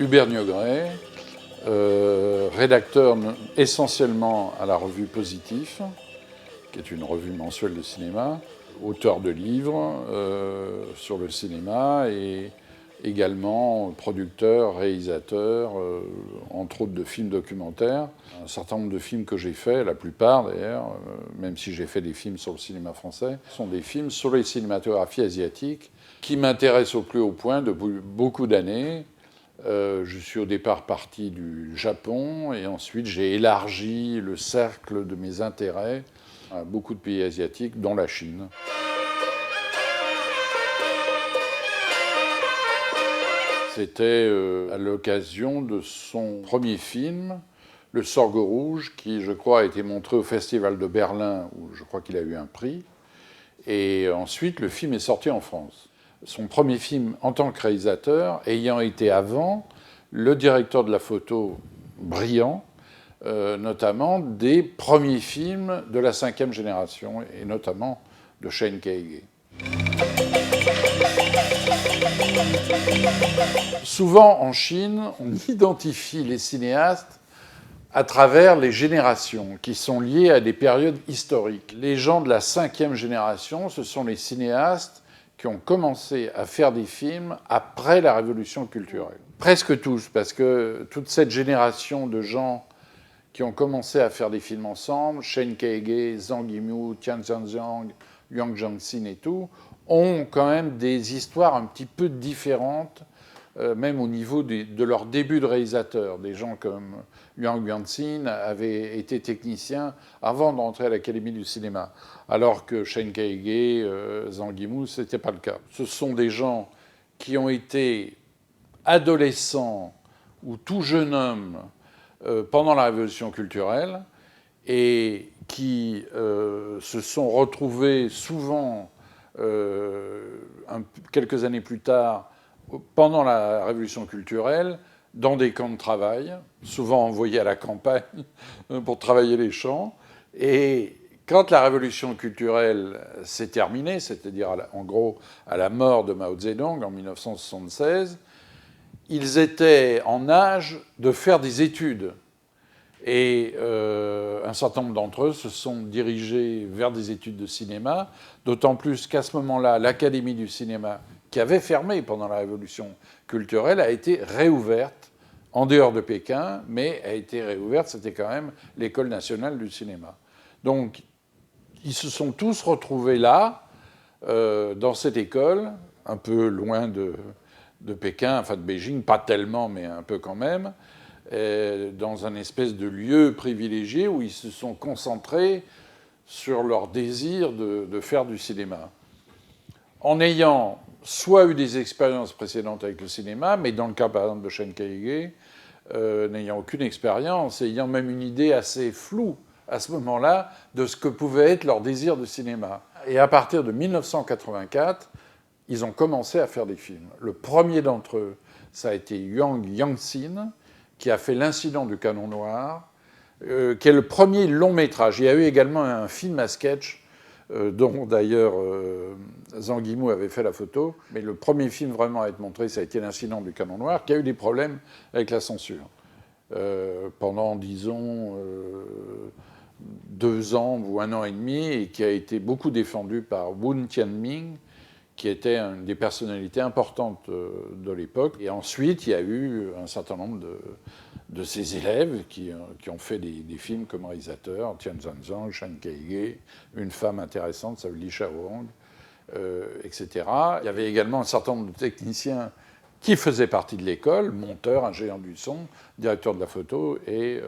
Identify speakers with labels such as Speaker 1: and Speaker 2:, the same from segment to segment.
Speaker 1: Hubert Niogret, rédacteur essentiellement à la revue Positif, qui est une revue mensuelle de cinéma, auteur de livres sur le cinéma et également producteur, réalisateur, entre autres de films documentaires. Un certain nombre de films que j'ai faits, la plupart d'ailleurs, même si j'ai fait des films sur le cinéma français, sont des films sur les cinématographies asiatiques qui m'intéressent au plus haut point depuis beaucoup d'années. Je suis au départ parti du Japon et ensuite j'ai élargi le cercle de mes intérêts à beaucoup de pays asiatiques, dont la Chine. C'était à l'occasion de son premier film, Le Sorgho Rouge, qui, je crois, a été montré au Festival de Berlin, où je crois qu'il a eu un prix. Et ensuite, le film est sorti en France. Son premier film en tant que réalisateur, ayant été avant le directeur de la photo brillant, notamment des premiers films de la 5e génération, et notamment de Shane Kaige. Souvent en Chine, on identifie les cinéastes à travers les générations qui sont liées à des périodes historiques. Les gens de la 5e génération, ce sont les cinéastes qui ont commencé à faire des films après la révolution culturelle. Presque tous, parce que toute cette génération de gens qui ont commencé à faire des films ensemble, Shane Kaige, Zhang Yimou, Tian Zhangjiang, Yang Jiangxin et tout, ont quand même des histoires un petit peu différentes, même au niveau de leur début de réalisateur. Des gens comme Yang Jiangxin avaient été techniciens avant d'entrer à l'Académie du cinéma, alors que Shane Kaige, Zhang Yimou, ce n'était pas le cas. Ce sont des gens qui ont été adolescents ou tout jeune homme pendant la révolution culturelle et qui se sont retrouvés souvent quelques années plus tard, pendant la révolution culturelle, dans des camps de travail, souvent envoyés à la campagne pour travailler les champs. Et quand la révolution culturelle s'est terminée, c'est-à-dire en gros à la mort de Mao Zedong en 1976, ils étaient en âge de faire des études. Et un certain nombre d'entre eux se sont dirigés vers des études de cinéma, d'autant plus qu'à ce moment-là, l'Académie du cinéma, qui avait fermé pendant la révolution culturelle, a été réouverte en dehors de Pékin, mais a été réouverte, c'était quand même l'École nationale du cinéma. Donc, ils se sont tous retrouvés là, dans cette école, un peu loin de Pékin, enfin de Beijing, pas tellement, mais un peu quand même, dans un espèce de lieu privilégié où ils se sont concentrés sur leur désir de faire du cinéma. En ayant soit eu des expériences précédentes avec le cinéma, mais dans le cas par exemple de Shane Kaige, n'ayant aucune expérience, ayant même une idée assez floue à ce moment-là de ce que pouvait être leur désir de cinéma. Et à partir de 1984, ils ont commencé à faire des films. Le premier d'entre eux, ça a été Yang Jiangxin, qui a fait L'incident du canon noir, qui est le premier long métrage. Il y a eu également un film à sketch, dont d'ailleurs Zhang Yimou avait fait la photo. Mais le premier film vraiment à être montré, ça a été L'incident du canon noir, qui a eu des problèmes avec la censure. Pendant, disons, 2 ans ou 1 an et demi, et qui a été beaucoup défendu par Wu Tianming, qui était une des personnalités importantes de l'époque. Et ensuite, il y a eu un certain nombre de ses élèves qui ont fait des films comme réalisateurs, Tian Zhangjiang, Shane Kaige, une femme intéressante, ça s'appelle Li Shaohong, etc. Il y avait également un certain nombre de techniciens qui faisaient partie de l'école, monteurs, ingénieurs du son, directeur de la photo, et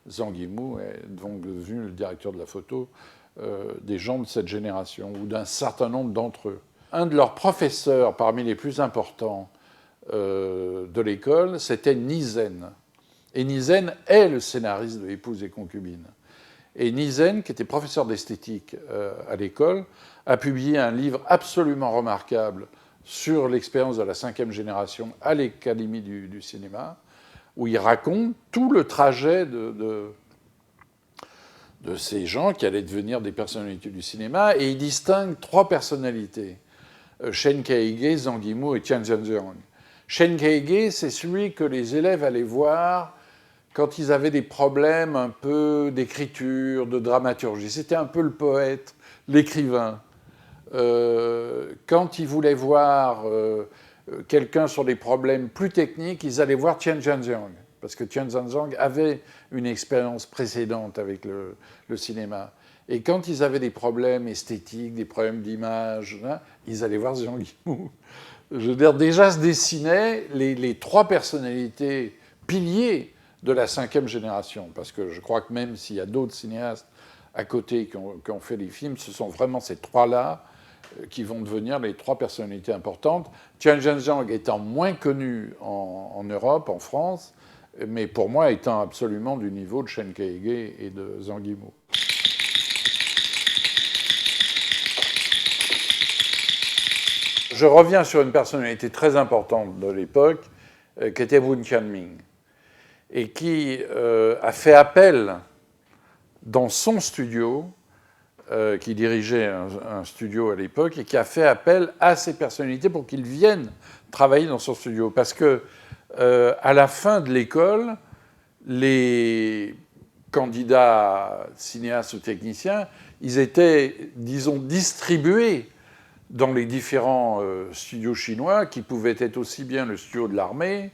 Speaker 1: Zhang Yimou est donc devenu le directeur de la photo des gens de cette génération, ou d'un certain nombre d'entre eux. Un de leurs professeurs, parmi les plus importants de l'école, c'était Nizen. Et Nizen est le scénariste de Épouse et concubine. Et Nizen, qui était professeur d'esthétique à l'école, a publié un livre absolument remarquable sur l'expérience de la 5e génération à l'Académie du cinéma, où il raconte tout le trajet de ces gens qui allaient devenir des personnalités du cinéma, et il distingue 3 personnalités. Shane Kaige, Zhang Yimou et Tian Zhangjiang. Shen Kaige, c'est celui que les élèves allaient voir quand ils avaient des problèmes un peu d'écriture, de dramaturgie. C'était un peu le poète, l'écrivain. Quand ils voulaient voir quelqu'un sur des problèmes plus techniques, ils allaient voir Tian Zhang, parce que Tian Zhang avait une expérience précédente avec le cinéma. Et quand ils avaient des problèmes esthétiques, des problèmes d'image, hein, ils allaient voir Zhang Yimou. Je veux dire, déjà se dessinaient les trois personnalités piliers de la 5e génération. Parce que je crois que même s'il y a d'autres cinéastes à côté qui ont fait des films, ce sont vraiment ces trois-là qui vont devenir les trois personnalités importantes. Tian Zhang étant moins connu en Europe, en France, mais pour moi étant absolument du niveau de Shen Kaige et de Zhang Yimou. Je reviens sur une personnalité très importante de l'époque, qui était Wun Tianming, et qui a fait appel dans son studio, qui dirigeait un studio à l'époque, et qui a fait appel à ces personnalités pour qu'ils viennent travailler dans son studio. Parce que à la fin de l'école, les candidats cinéastes ou techniciens, ils étaient, disons, distribués dans les différents studios chinois, qui pouvaient être aussi bien le studio de l'armée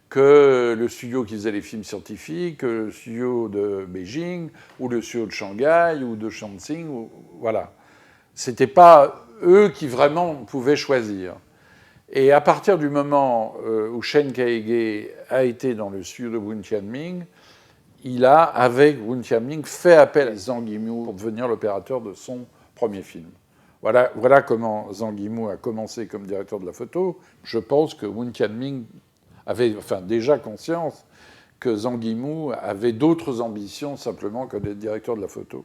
Speaker 1: que le studio qui faisait les films scientifiques, que le studio de Beijing, ou le studio de Shanghai, ou de Chongqing, voilà. C'était pas eux qui vraiment pouvaient choisir. Et à partir du moment où Shen Kaige a été dans le studio de Wun Tianming, il a, avec Wun Tianming, fait appel à Zhang Yimou pour devenir l'opérateur de son premier film. Voilà comment Zhang Yimou a commencé comme directeur de la photo. Je pense que Wun Tianming avait déjà conscience que Zhang Yimou avait d'autres ambitions simplement que d'être directeur de la photo.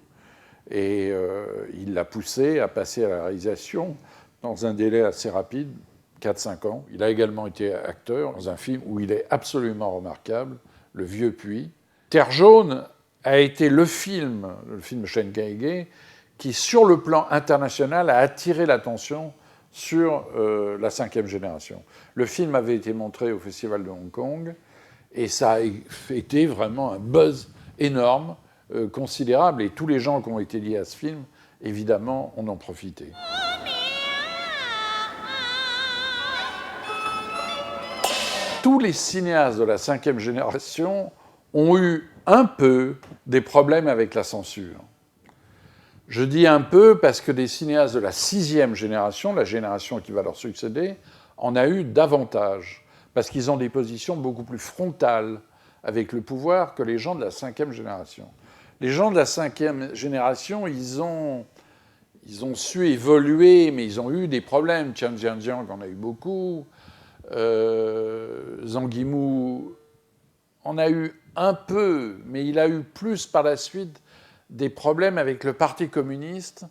Speaker 1: Et il l'a poussé à passer à la réalisation dans un délai assez rapide, 4-5 ans. Il a également été acteur dans un film où il est absolument remarquable, Le Vieux Puits. Terre jaune a été le film Shen Kaige, qui, sur le plan international, a attiré l'attention sur la 5e génération. Le film avait été montré au Festival de Hong Kong, et ça a été vraiment un buzz énorme, considérable, et tous les gens qui ont été liés à ce film, évidemment, en ont profité. Tous les cinéastes de la 5e génération ont eu un peu des problèmes avec la censure. Je dis un peu parce que des cinéastes de la 6e génération, la génération qui va leur succéder, en a eu davantage, parce qu'ils ont des positions beaucoup plus frontales avec le pouvoir que les gens de la 5e génération. Les gens de la 5e génération, ils ont su évoluer, mais ils ont eu des problèmes. Tian Zhang en a eu beaucoup. Zhang Yimou en a eu un peu, mais il a eu plus par la suite des problèmes avec le Parti communiste,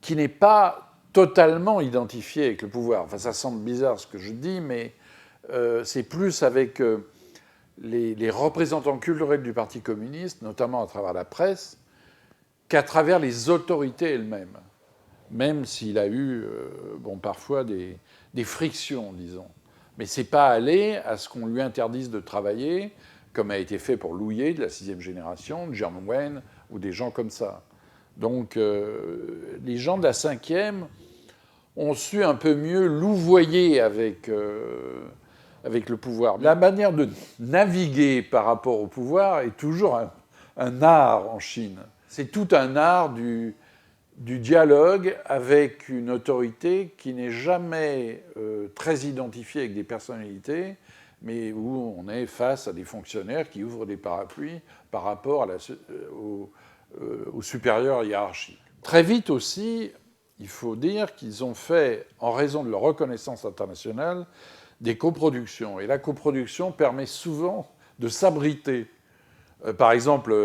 Speaker 1: qui n'est pas totalement identifié avec le pouvoir. Enfin, ça semble bizarre ce que je dis, mais c'est plus avec les représentants culturels du Parti communiste, notamment à travers la presse, qu'à travers les autorités elles-mêmes. Même s'il a eu, parfois des frictions, disons. Mais c'est pas allé à ce qu'on lui interdise de travailler, comme a été fait pour Louillet, de la 6e génération, de Jiang Wen, ou des gens comme ça. Donc, les gens de la 5e ont su un peu mieux louvoyer avec le pouvoir. La manière de naviguer par rapport au pouvoir est toujours un art en Chine. C'est tout un art du dialogue avec une autorité qui n'est jamais très identifiée avec des personnalités, mais où on est face à des fonctionnaires qui ouvrent des parapluies par rapport aux supérieurs hiérarchiques. Très vite aussi, il faut dire qu'ils ont fait, en raison de leur reconnaissance internationale, des coproductions. Et la coproduction permet souvent de s'abriter. Par exemple,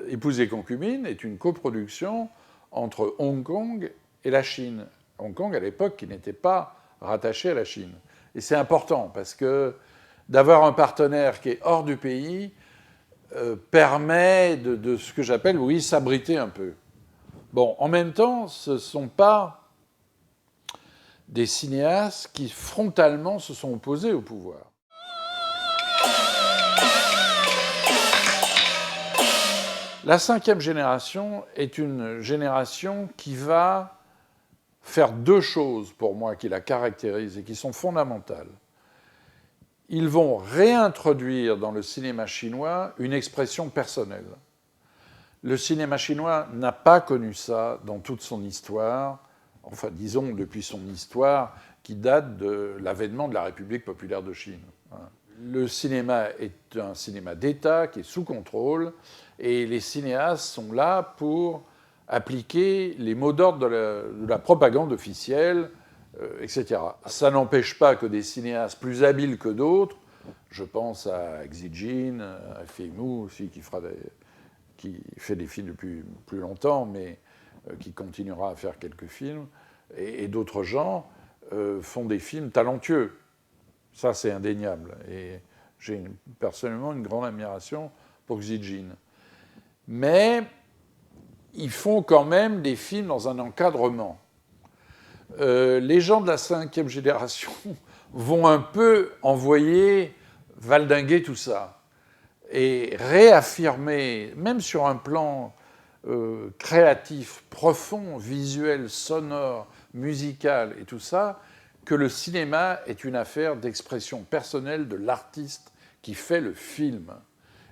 Speaker 1: Épouse et concubine est une coproduction entre Hong Kong et la Chine. Hong Kong, à l'époque, qui n'était pas rattaché à la Chine. Et c'est important, parce que d'avoir un partenaire qui est hors du pays permet de ce que j'appelle, oui, s'abriter un peu. Bon, en même temps, ce ne sont pas des cinéastes qui frontalement se sont opposés au pouvoir. La cinquième génération est une génération qui va faire deux choses, pour moi, qui la caractérisent et qui sont fondamentales. Ils vont réintroduire dans le cinéma chinois une expression personnelle. Le cinéma chinois n'a pas connu ça dans toute son histoire, enfin disons depuis son histoire qui date de l'avènement de la République populaire de Chine. Le cinéma est un cinéma d'État qui est sous contrôle et les cinéastes sont là pour appliquer les mots d'ordre de la propagande officielle, etc. Ça n'empêche pas que des cinéastes plus habiles que d'autres, je pense à Xi Jin, à Fei-Mu aussi, qui fait des films depuis plus longtemps, mais qui continuera à faire quelques films, et d'autres gens font des films talentueux. Ça, c'est indéniable. Et j'ai personnellement une grande admiration pour Xi Jin. Mais ils font quand même des films dans un encadrement. Les gens de la cinquième génération vont un peu envoyer valdinguer tout ça et réaffirmer, même sur un plan créatif, profond, visuel, sonore, musical et tout ça, que le cinéma est une affaire d'expression personnelle de l'artiste qui fait le film.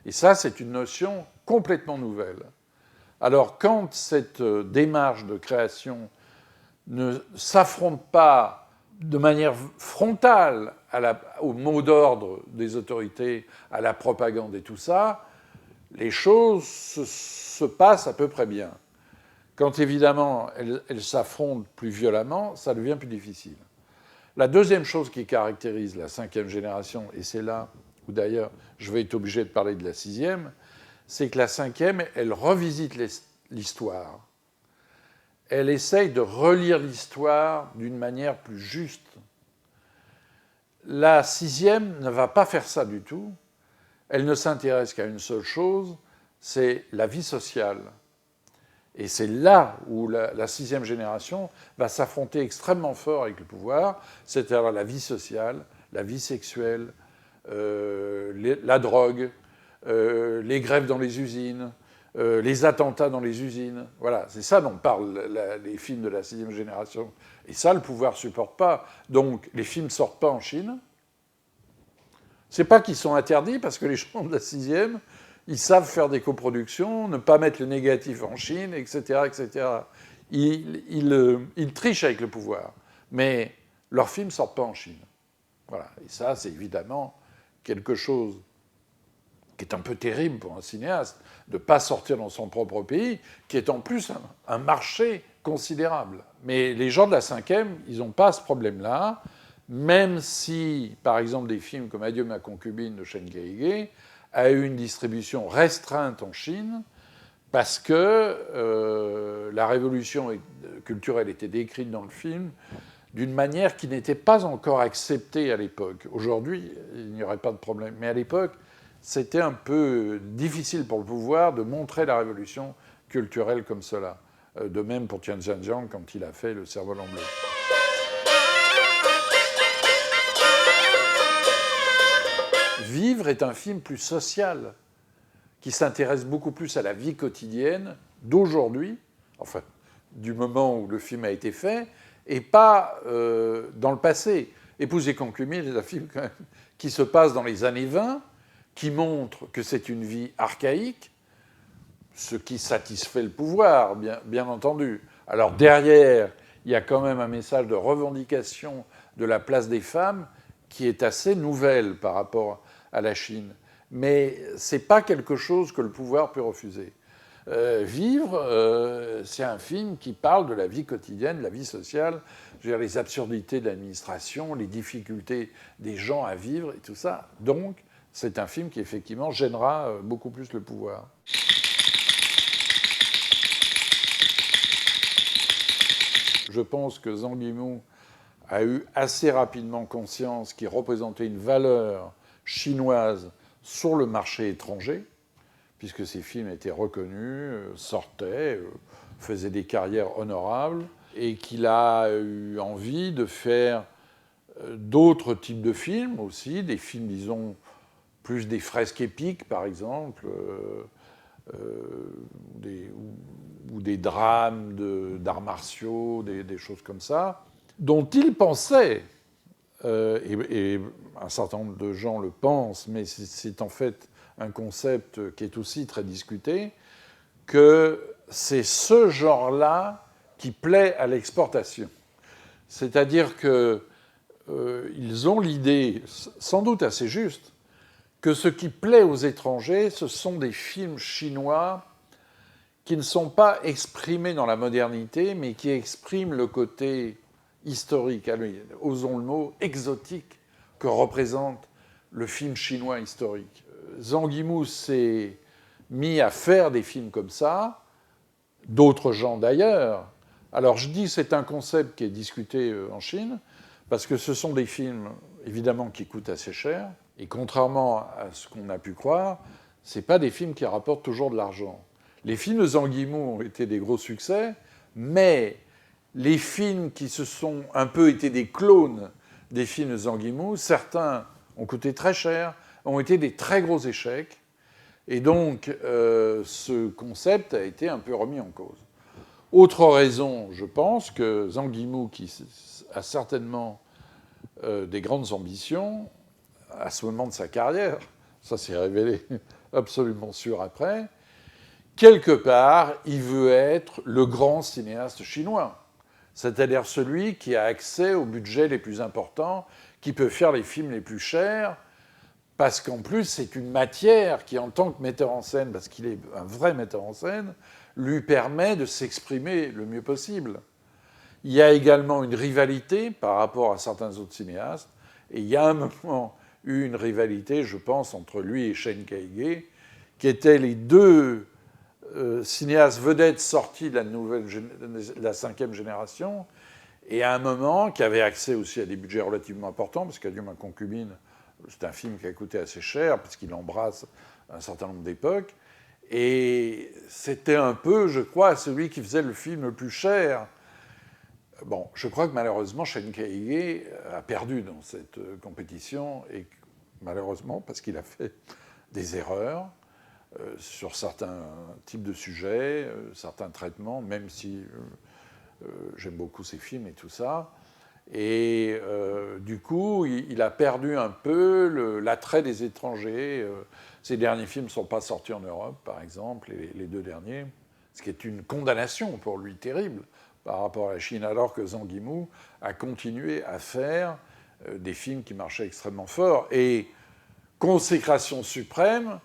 Speaker 1: Et ça, c'est une notion complètement nouvelle. Alors, quand cette démarche de création ne s'affronte pas de manière frontale au mot d'ordre des autorités, à la propagande et tout ça, les choses se passent à peu près bien. Quand évidemment elles s'affrontent plus violemment, ça devient plus difficile. La deuxième chose qui caractérise la cinquième génération, et c'est là où d'ailleurs je vais être obligé de parler de la sixième, c'est que la cinquième, elle revisite l'histoire. Elle essaye de relire l'histoire d'une manière plus juste. La sixième ne va pas faire ça du tout. Elle ne s'intéresse qu'à une seule chose, c'est la vie sociale. Et c'est là où la sixième génération va s'affronter extrêmement fort avec le pouvoir, c'est-à-dire la vie sociale, la vie sexuelle, la drogue, les grèves dans les usines, les attentats dans les usines. Voilà, c'est ça dont parlent les films de la sixième génération. Et ça, le pouvoir ne supporte pas. Donc, les films ne sortent pas en Chine. C'est pas qu'ils sont interdits, parce que les gens de la sixième, ils savent faire des coproductions, ne pas mettre le négatif en Chine, etc., etc. Ils trichent avec le pouvoir. Mais leurs films ne sortent pas en Chine. Voilà. Et ça, c'est évidemment quelque chose qui est un peu terrible pour un cinéaste, de ne pas sortir dans son propre pays, qui est en plus un marché considérable. Mais les gens de la cinquième, ils n'ont pas ce problème-là, même si, par exemple, des films comme Adieu ma concubine de Chen Kaige a eu une distribution restreinte en Chine, parce que la révolution culturelle était décrite dans le film d'une manière qui n'était pas encore acceptée à l'époque. Aujourd'hui, il n'y aurait pas de problème. Mais à l'époque, c'était un peu difficile pour le pouvoir de montrer la révolution culturelle comme cela. De même pour Tianjiang quand il a fait Le Cerf-Volant bleu. Vivre est un film plus social, qui s'intéresse beaucoup plus à la vie quotidienne d'aujourd'hui, enfin, du moment où le film a été fait, et pas dans le passé. Épouse et concubine est un film quand même qui se passe dans les années 20, qui montre que c'est une vie archaïque, ce qui satisfait le pouvoir, bien entendu. Alors derrière, il y a quand même un message de revendication de la place des femmes qui est assez nouvelle par rapport à la Chine. Mais ce n'est pas quelque chose que le pouvoir peut refuser. Vivre, c'est un film qui parle de la vie quotidienne, de la vie sociale, je veux dire, les absurdités de l'administration, les difficultés des gens à vivre et tout ça. Donc, c'est un film qui, effectivement, gênera beaucoup plus le pouvoir. Je pense que Zhang Yimou a eu assez rapidement conscience qu'il représentait une valeur chinoise sur le marché étranger, puisque ces films étaient reconnus, sortaient, faisaient des carrières honorables. et qu'il a eu envie de faire d'autres types de films aussi, des films, disons, plus des fresques épiques, par exemple, ou des drames d'arts martiaux, des choses comme ça, dont il pensait, et un certain nombre de gens le pensent, mais c'est en fait un concept qui est aussi très discuté, que c'est ce genre-là qui plaît à l'exportation. C'est-à-dire qu'ils ont l'idée, sans doute assez juste, que ce qui plaît aux étrangers, ce sont des films chinois qui ne sont pas exprimés dans la modernité, mais qui expriment le côté historique, allez, osons le mot, exotique, que représente le film chinois historique. Zhang Yimou s'est mis à faire des films comme ça, d'autres gens d'ailleurs. Alors je dis c'est un concept qui est discuté en Chine, parce que ce sont des films, évidemment, qui coûtent assez cher, et contrairement à ce qu'on a pu croire, ce pas des films qui rapportent toujours de l'argent. Les films de Zhang Yimou ont été des gros succès, mais les films qui se sont un peu été des clones des films de Zhang Yimou, certains ont coûté très cher, ont été des très gros échecs, et donc ce concept a été un peu remis en cause. Autre raison, je pense, que Zhang Yimou, qui a certainement des grandes ambitions, à ce moment de sa carrière, ça s'est révélé absolument sûr après, quelque part, il veut être le grand cinéaste chinois, c'est-à-dire celui qui a accès aux budgets les plus importants, qui peut faire les films les plus chers, parce qu'en plus, c'est une matière qui, en tant que metteur en scène, parce qu'il est un vrai metteur en scène, lui permet de s'exprimer le mieux possible. Il y a également une rivalité par rapport à certains autres cinéastes, et il y a un moment eu une rivalité, je pense, entre lui et Chen Kaige, qui étaient les deux cinéastes vedettes sortis de la cinquième génération, et à un moment qui avait accès aussi à des budgets relativement importants, parce qu'Adieu ma concubine, c'est un film qui a coûté assez cher, puisqu'il embrasse un certain nombre d'époques, et c'était un peu, je crois, celui qui faisait le film le plus cher. Bon, je crois que malheureusement, Chen Kaige a perdu dans cette compétition, et malheureusement, parce qu'il a fait des erreurs sur certains types de sujets, certains traitements, même si j'aime beaucoup ses films et tout ça. Et du coup, il a perdu un peu l'attrait des étrangers. Ses derniers films ne sont pas sortis en Europe, par exemple, les deux derniers, ce qui est une condamnation pour lui terrible par rapport à la Chine, alors que Zhang Yimou a continué à faire des films qui marchaient extrêmement fort. Et consécration suprême,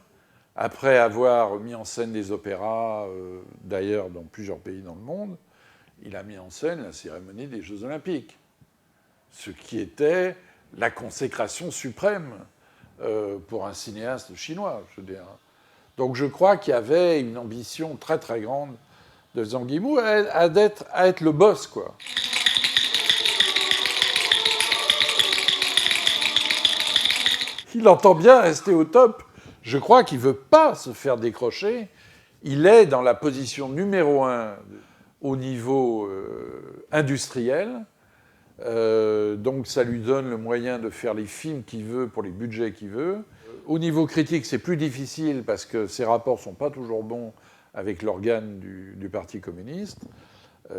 Speaker 1: après avoir mis en scène des opéras, d'ailleurs dans plusieurs pays dans le monde, il a mis en scène la cérémonie des Jeux Olympiques, ce qui était la consécration suprême pour un cinéaste chinois, je veux dire. Donc je crois qu'il y avait une ambition très très grande de Zhang Yimou à être le boss, quoi. Il entend bien rester au top. Je crois qu'il ne veut pas se faire décrocher. Il est dans la position numéro 1 au niveau industriel. Donc ça lui donne le moyen de faire les films qu'il veut pour les budgets qu'il veut. Au niveau critique, c'est plus difficile parce que ses rapports ne sont pas toujours bons avec l'organe du Parti communiste.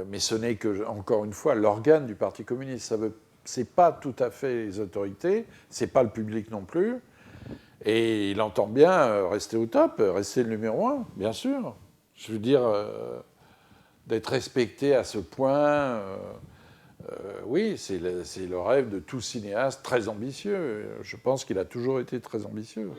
Speaker 1: Mais ce n'est que, encore une fois, l'organe du Parti communiste. C'est pas tout à fait les autorités, c'est pas le public non plus. Et il entend bien rester au top, rester le numéro 1, bien sûr. Je veux dire, d'être respecté à ce point, oui, c'est le rêve de tout cinéaste très ambitieux. Je pense qu'il a toujours été très ambitieux.